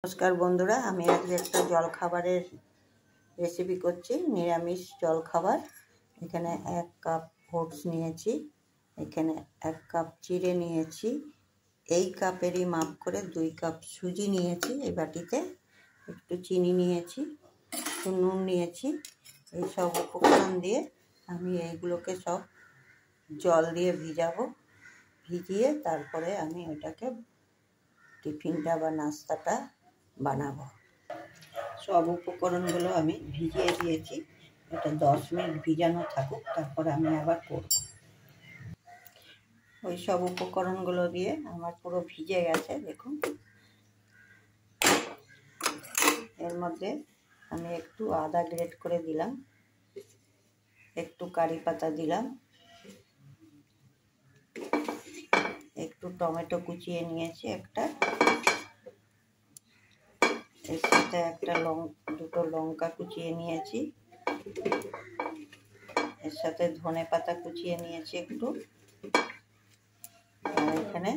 नमस्कार बंधुरा आज एक जलखाबारेर रेसिपि करছি निरामिष जलखाबार। एखाने एक कप ओट्स निয়েছি, एखाने एक कप चिड़े निয়েছি, এই কাপেরই মাপ করে 2 কাপ সুজি নিয়েছি, এই বাটিতে একটু চিনি নিয়েছি, একটু নুন নিয়েছি। এই সব উপকরণ দিয়ে আমি এইগুলোকে সব জল দিয়ে ভিজাবো, ভিজিয়ে তারপরে আমি ওটাকে টিফিनटा বা नास्ताटा বানাবো। সব উপকরণগুলো আমি ভিজিয়ে দিয়েছি, এটা 10 মিনিট ভিজানো থাকুক, তারপরে আমি আবার করব। ওই সব উপকরণগুলো দিয়ে আমার পুরো ভিজে গেছে দেখুন। এর মধ্যে আমি একটু আদা গ্রেট করে দিলাম, একটু কারি পাতা দিলাম, একটু টমেটো কুচিয়ে নিয়েছি একটা, এর সাথে একটা দুটো লঙ্কা কুচিয়ে নিয়েছি, এর সাথে ধনে পাতা কুচিয়ে নিয়েছি একটু, আর এখানে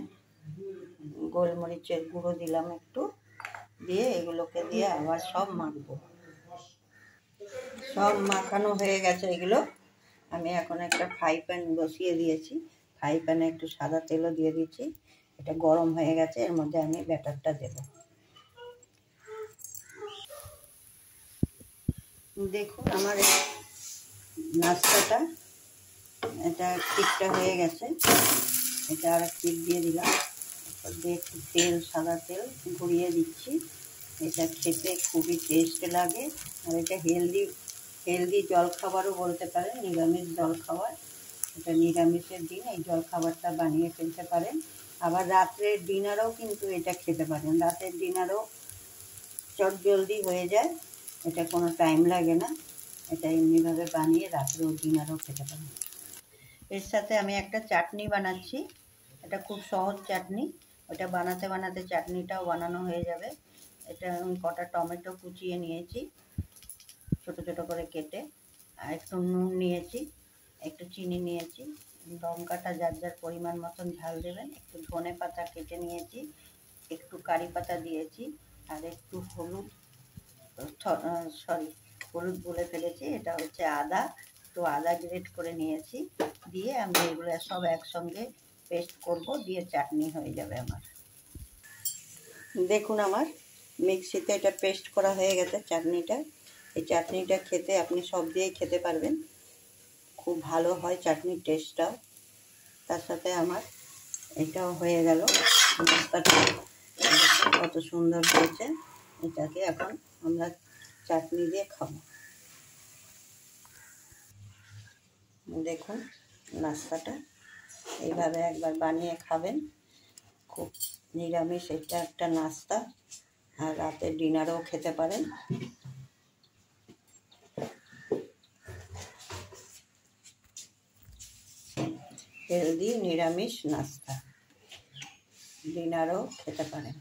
গোলমরিচের গুঁড়ো দিলাম একটু, দিয়ে এগুলোকে দিয়ে আবার সব মাখবো। সব মাখানো হয়ে গেছে এগুলো। আমি এখন একটা ফ্রাই প্যান বসিয়ে দিয়েছি, ফ্রাই প্যানে একটু সাদা তেলও দিয়ে দিচ্ছি, এটা গরম হয়ে গেছে, এর মধ্যে আমি ব্যাটারটা দেব। দেখুন আমার নাস্তাটা এটা ঠিকটা হয়ে গেছে, এটা আর টিপ দিয়ে দিলাম, একটু তেল সাদা তেল ঘুরিয়ে দিচ্ছি। এটা খেতে খুবই টেস্ট লাগে, আর এটা হেলদি জলখাবারও বলতে পারেন, নিরামিষ জলখাবার। এটা নিরামিষের দিন এই জলখাবারটা বানিয়ে ফেলতে পারেন। আবার রাত্রের ডিনারও কিন্তু এটা খেতে পারেন, রাতের ডিনারও চটজলদি হয়ে যায়, এটা কোনো টাইম লাগে না, এটা এমনিভাবে বানিয়ে রাত্রেও ডিনারও খেতে পারেন। এর সাথে আমি একটা চাটনি বানাচ্ছি, এটা খুব সহজ চাটনি, ওটা বানাতে বানাতে চাটনিটাও বানানো হয়ে যাবে। এটা আমি কটা টমেটো কুচিয়ে নিয়েছি ছোট ছোট করে কেটে, আর একটু নুন নিয়েছি, একটু চিনি নিয়েছি, লঙ্কাটা যার যার পরিমাণ মতন ঝাল দেবেন, একটু ধনে পাতা কেটে নিয়েছি, একটু কারি পাতা দিয়েছি, আর একটু হলুদ বলে ফেলেছি, এটা হচ্ছে আদা, একটু আদা গ্রেট করে নিয়েছি, দিয়ে আমি এগুলো সব একসঙ্গে পেস্ট করব, দিয়ে চাটনি হয়ে যাবে আমার। দেখুন আমার মিক্সিতে এটা পেস্ট করা হয়ে গেছে চাটনিটা। এই চাটনিটা খেতে আপনি সব দিয়েই খেতে পারবেন, খুব ভালো হয় চাটনির টেস্টটাও। তার সাথে আমার এটাও হয়ে গেল, নাস্তাটা কত সুন্দর হয়েছে। এটাকে এখন আমরা চাটনি দিয়ে খাবো। দেখুন নাস্তাটা এইভাবে একবার বানিয়ে খাবেন, খুব নিরামিষ এটা একটা নাস্তা, আর রাতের ডিনারও খেতে পারেন। হেলদি নিরামিষ নাস্তা, ডিনারও খেতে পারেন।